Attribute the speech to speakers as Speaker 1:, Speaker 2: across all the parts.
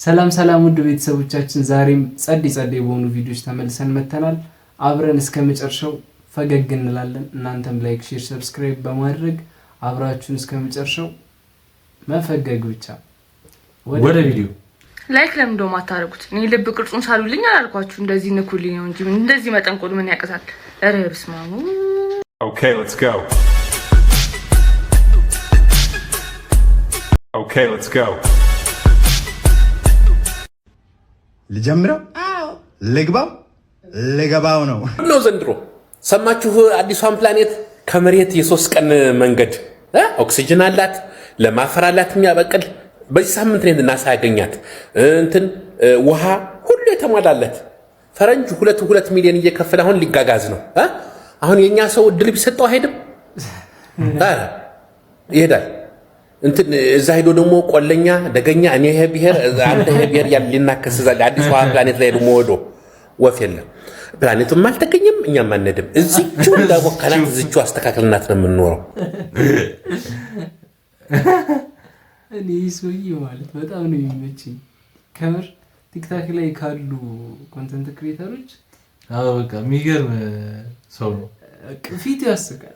Speaker 1: ሰላም ውድ ቤተሰቦቻችን ዛሬም ጸዲ በሆኑ ቪዲዮዎች ተመልሰን መተናል። አብረን እስከመጨረሻው ፈገግ እንላለን። እናንተም ላይክ፣ ሼር፣ ሰብስክራይብ በማድረግ አብራችሁን እስከመጨረሻው መፈገግ ብቻ።
Speaker 2: ወደ ቪዲዮ
Speaker 3: ላይክ ለምን ደሞ አታረጉት? እኔ ልብ ቅርጹን ሳሉልኝ አላልኳችሁ? እንደዚህ ንኩልኝ ነው እንጂ እንደዚህ መጠንቆል ምን ያቀሳል? ኧረ በስመ አብ።
Speaker 4: Okay, let's go.
Speaker 5: ልጀምረው? ልገባው ነው
Speaker 6: ዘንድሮ ሰማችሁ? አዲሷን ፕላኔት ከመሬት የ3 ቀን መንገድ ኦክሲጅን አላት፣ ለማፈር አላት የሚያበቅል። በዚህ ሳምንት ነው ናሳ ያገኛት ውሃ ሁሉ የተሟላለት። ፈረንጅ 2 ሚሊዮን እየከፈለ አሁን ሊጋጋዝ ነው። አሁን የኛ ሰው እድል ቢሰጠው አይሄድም? ይሄዳል። እዛ ሄዶ ደግሞ ቆለኛ ደገኛ እኔ ይሄ ብሄር አንተ ይሄ ብሄር ያለ ሊናከስዛል። አዲስ ፕላኔት ላይ ደግሞ ወዶ ወፍ የለም። ፕላኔቱም አልተገኘም፣ እኛም አንሄድም። እዚቹ እንዳቦካናት እዚቹ አስተካክልናት ነው የምንኖረው።
Speaker 1: እኔ ሶይ ማለት በጣም ነው የሚመችኝ ከምር። ቲክታክ ላይ ካሉ ኮንተንት ክሬተሮች
Speaker 2: በቃ የሚገርም ሰው ነው።
Speaker 1: ፊቱ ያስቃል፣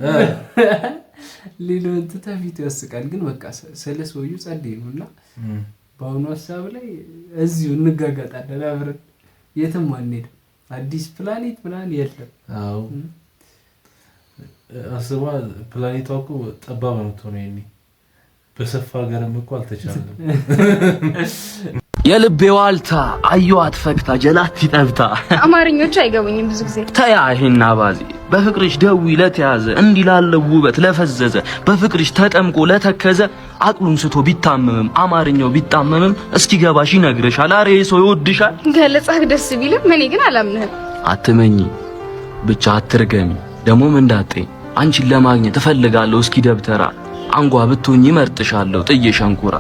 Speaker 1: ሌላው ፊቱ ያስቃል። ግን በቃ ስለ ሰውዬው ጸዴ ነውና በአሁኑ ሀሳብ ላይ እዚሁ እንጋጋጣለን አብረን፣ የትም አንሄድም። አዲስ ፕላኔት ምናምን የለም።
Speaker 2: አዎ አስባ ፕላኔቷ እኮ ጠባብ ነው የምትሆነው። የኔ በሰፋ ሀገርም እኮ አልተቻለም።
Speaker 7: የልቤ ዋልታ አየዋት ፈክታ ጀላት ይጠብታ።
Speaker 3: አማርኞች አይገቡኝም ብዙ ጊዜ።
Speaker 7: ተያ ይሄን አባዜ በፍቅርሽ ደዊ ለተያዘ እንዲላለው ውበት ለፈዘዘ በፍቅርሽ ተጠምቆ ለተከዘ አቅሉን ስቶ ቢታመምም አማርኛው ቢጣመምም እስኪገባሽ ይነግርሻል። አሬ ሰው ይወድሻል።
Speaker 3: ገለጻህ ደስ ቢልም እኔ ግን አላምንህም።
Speaker 7: አትመኝ ብቻ አትርገሚ ደሞም እንዳጠኝ አንቺን ለማግኘት እፈልጋለሁ። እስኪ ደብተራ አንጓ ብትሆኝ ይመርጥሻለሁ ጥዬ ሸንኩራ።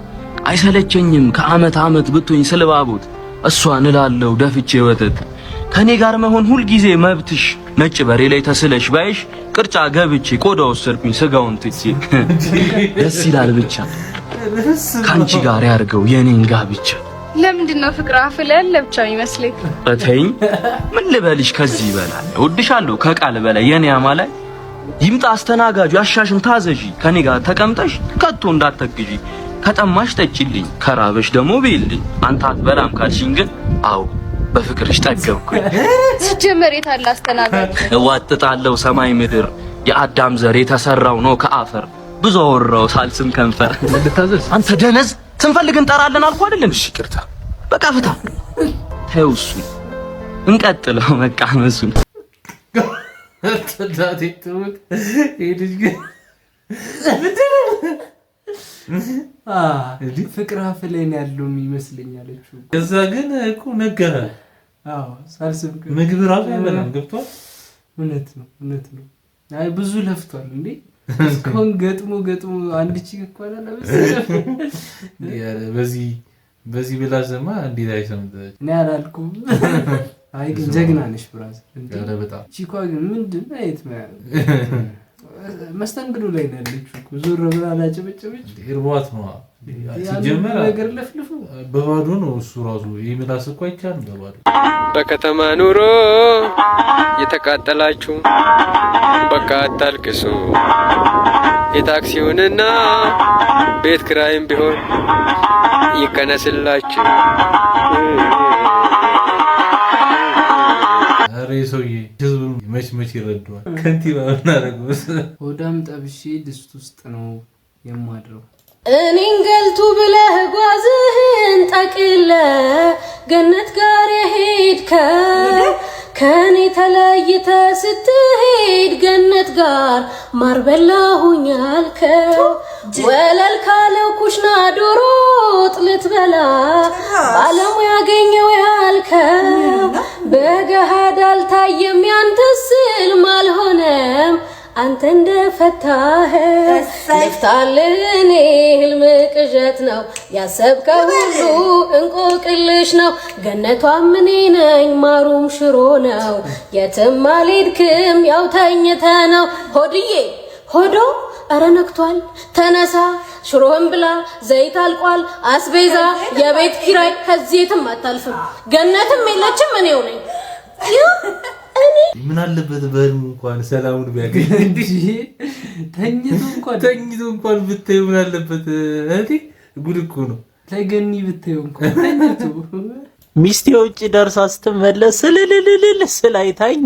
Speaker 7: አይሰለቸኝም ከአመት አመት ብትሆኝ ስልባቡት እሷን እላለሁ ደፍቼ ወተት። ከኔ ጋር መሆን ሁል ጊዜ መብትሽ ነጭ በሬ ላይ ተስለሽ ባይሽ ቅርጫ ገብቼ ቆዳ ወሰርኩኝ ስጋውን ትቼ። ደስ ይላል ብቻ ካንቺ ጋር ያርገው የኔን ጋብቻ።
Speaker 3: ለምንድነው ፍቅር አፍለን ለብቻ የሚመስልህ?
Speaker 7: እተኝ ምን ልበልሽ ከዚህ በላይ እወድሻለሁ ከቃል በላይ የኔ አማላይ። ይምጣ አስተናጋጁ ያሻሽን ታዘዢ ከኔ ጋር ተቀምጠሽ ከቶ እንዳትተግዢ። ከጠማሽ ጠጪልኝ ከራበሽ ደሞ ቤልኝ። አንተ አትበላም ካልሽኝ ግን አው በፍቅርሽ ጠገብኩኝ።
Speaker 3: ሲጀመር የታለ አስተናጋጅ?
Speaker 7: እዋጥጣለሁ ሰማይ ምድር የአዳም ዘር የተሰራው ነው ከአፈር። ብዙ አወራው ሳልስም ከንፈር። አንተ ደነዝ ስንፈልግ እንጠራለን አልኩ አይደል? እሺ ይቅርታ በቃ ፍታ ተውሱ እንቀጥለው መቃመሱን።
Speaker 1: ተዳቴ ተውት ሄድሽ ግን ፍቅር አፍለን ያለው ይመስለኛል እኮ።
Speaker 2: ከዛ ግን እኮ ነገረ
Speaker 1: ሳልስም
Speaker 2: ምግብ ራሱ አይበላም። ገብቷል።
Speaker 1: እውነት ነው። አይ ብዙ ለፍቷል እንዴ እስካሁን ገጥሞ አንድ ቺክ እኮ አላለበሰ።
Speaker 2: በዚህ ብላዘማ እንዴት አይሰምተሽ?
Speaker 1: እኔ አላልኩም። አይ ግን ጀግና ነሽ ብራዘር እንዴ።
Speaker 2: በጣም
Speaker 1: ቺኳ ግን ምንድነው አይት መስተንግዶ ላይ ነው ያለችው እኮ። ዞር ብላ አላጨበጨበች።
Speaker 2: እርቧት ነው ሲጀመር
Speaker 1: ነገር ለፍልፉ
Speaker 2: በባዶ ነው እሱ ራሱ። ይምላስ እኮ አይቻልም በባዶ።
Speaker 8: በከተማ ኑሮ የተቃጠላችሁ በቃ አታልቅሱ። የታክሲውንና ቤት ክራይም ቢሆን ይቀነስላችሁ።
Speaker 2: አሬ ሰውዬ ህዝቡ መች ይረዳዋል። ከንቲባ እናደርገውስ
Speaker 1: ሆዳም ጠብሼ ድስት ውስጥ ነው የማድረው።
Speaker 9: እኔን ገልቱ ብለህ ጓዝህን ጠቅለ ገነት ጋር የሄድከው ከኔ ተለይተ ስትሄድ ገነት ጋር ማር በላሁኝ አልከው። ወለል ካለው ኩሽና ዶሮ ወጥ ልትበላ ባለሙያ ያገኘው ያልከው በገሃድ አልታየም ያንተስ ሕልም አልሆነም አንተ እንደፈታህ ይፍታልን ህልም ቅዠት ነው ያሰብከው ሁሉ እንቆቅልሽ ነው። ገነቷም እኔ ነኝ ማሩም ሽሮ ነው የትም አልሄድክም ያው ተኝተህ ነው። ሆድዬ ሆዶ ኧረ ነክቷል ተነሳ ሽሮህን ብላ ዘይት አልቋል አስቤዛ የቤት ኪራይ ከዚህ የትም አታልፍም ገነትም የለችም እኔው ነኝ
Speaker 2: ምን አለበት በህልሙ እንኳን ሰላሙን ቢያገኝ ተኝቶ እንኳን ብታዩ ምን አለበት እህቴ ጉድ እኮ ነው
Speaker 1: ተገኒ ብታዩ እንኳን ተኝቶ
Speaker 5: ሚስቴ ውጪ ደርሳ ስትመለስ ስልልልል ስላይታኝ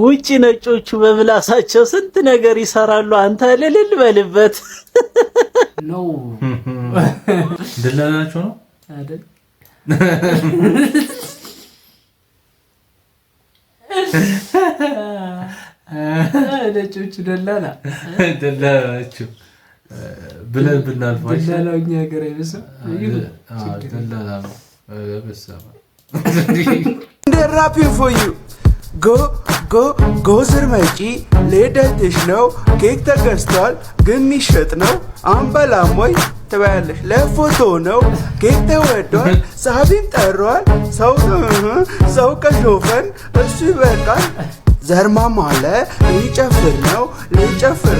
Speaker 5: ውጪ ነጮቹ በምላሳቸው ስንት ነገር ይሰራሉ አንተ ልልል በልበት
Speaker 1: ነው
Speaker 2: ደላላቸው ነው
Speaker 1: አይደል ነጮቹ
Speaker 2: ደላላቸው ብለን ብናልፋቸው
Speaker 1: ደላላውኛ ሀገር አይመስል
Speaker 2: ደላላ ነው በሰማ
Speaker 10: rapping for you go ስር መጪ ልደትሽ ነው ኬክ ተገዝቷል ግን ይሸጥ ነው አንበላሞይ ትበያለሽ ለፎቶ ነው ኬክ ተወዷል ሳቢም ጠሯል ሰው ከሾፈን እሱ ይበቃል ዘርማማ አለ ሊጨፍር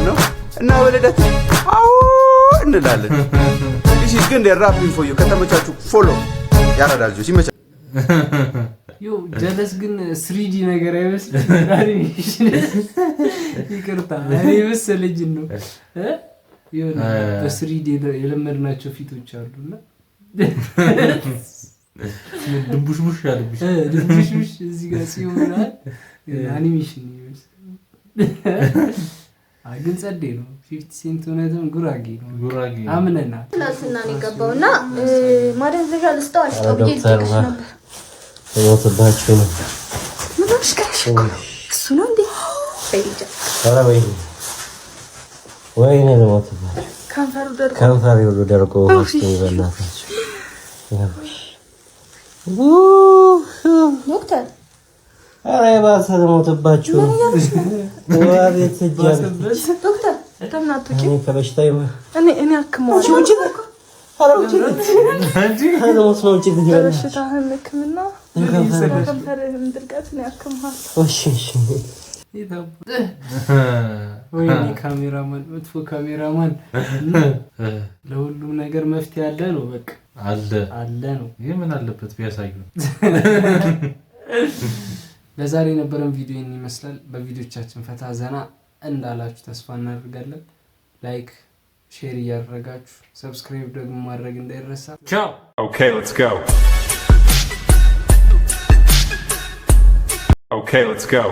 Speaker 10: ነው እና በልደት አዎ እንላለን this is good rapping for you ከተመቻችሁ ፎሎ ያረዳልጆ ሲመቻ
Speaker 1: ዮ ጀለስ ግን 3D ነገር አይመስልም አኒሜሽን ይቅርታ እኔ መሰለኝ ነው የሆነ በ3D የለመድናቸው ፊቶች አሉና
Speaker 2: ድንቡሽቡሽ ያለብሽ
Speaker 1: ድንቡሽቡሽ እዚህ ጋር ሲሆናል አኒሜሽን ይመስላል ግን ጸዴ ነው 50 ሴንት ሆነም ጉራጌ ነው አምነና
Speaker 9: ትናንትና ነው የገባውና ማደንዘዣ ልስጠው ብዬ ነበር
Speaker 5: ሞትባችሁ ነው
Speaker 9: ምን አሽከሽ እሱ ነው እንዴ በይጃ
Speaker 5: ወይኔ ሞትባችሁ ከንፈሩ ደርቆ ውስጥ ይበላታችሁ
Speaker 9: ዶክተር
Speaker 5: አረ ባሰ ሞትባችሁ ወአቤት ጀልስ
Speaker 9: ዶክተር ተናጥቂ
Speaker 5: ከበሽታዬ
Speaker 9: እኔ አክመው በሽታህን ህክምና ከንፈርህን ድርቀትን ያክምሃል
Speaker 1: ወይኔ ካሜራማን መጥፎ ካሜራማን ለሁሉም ነገር መፍትሄ አለ ነው በቃ አለ ነው
Speaker 2: ይሄ ምን አለበት ቢያሳዩ
Speaker 1: ለዛሬ የነበረን ቪዲዮ ይመስላል በቪዲዮቻችን ፈታ ዘና እንዳላችሁ ተስፋ እናደርጋለን ላይክ ሼር ያደረጋችሁ ሰብስክራይብ ደግሞ ማድረግ እንዳይረሳ
Speaker 4: Ciao. Okay, let's go. Okay, let's go.